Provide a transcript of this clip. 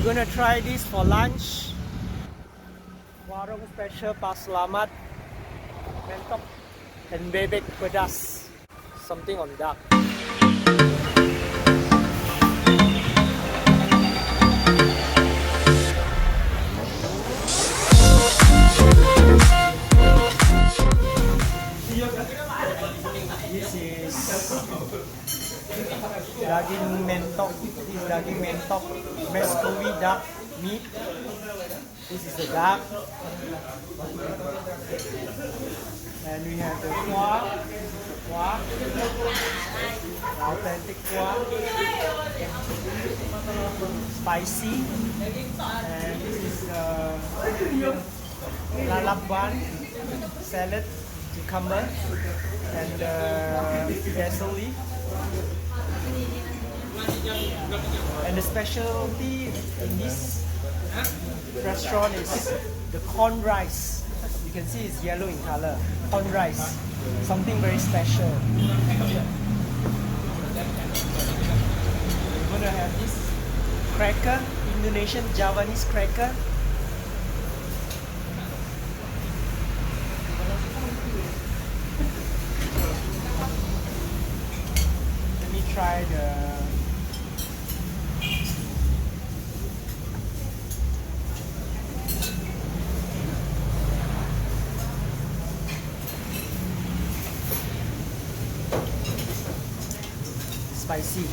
gonna try this for lunch. Warung special paselamat, mentok and bebek pedas. Something on duck. This is daging mentok. This is daging mentok, Muscovy duck meat. This is the duck. And we have the kuah, authentic kuah, spicy. And this is lalap bun, salad, cucumber, and basil leaf. And the specialty in this restaurant is the corn rice. You can see it's yellow in color. Corn rice, something very special. We're gonna have this cracker, Indonesian Javanese cracker. Let me try the spicy.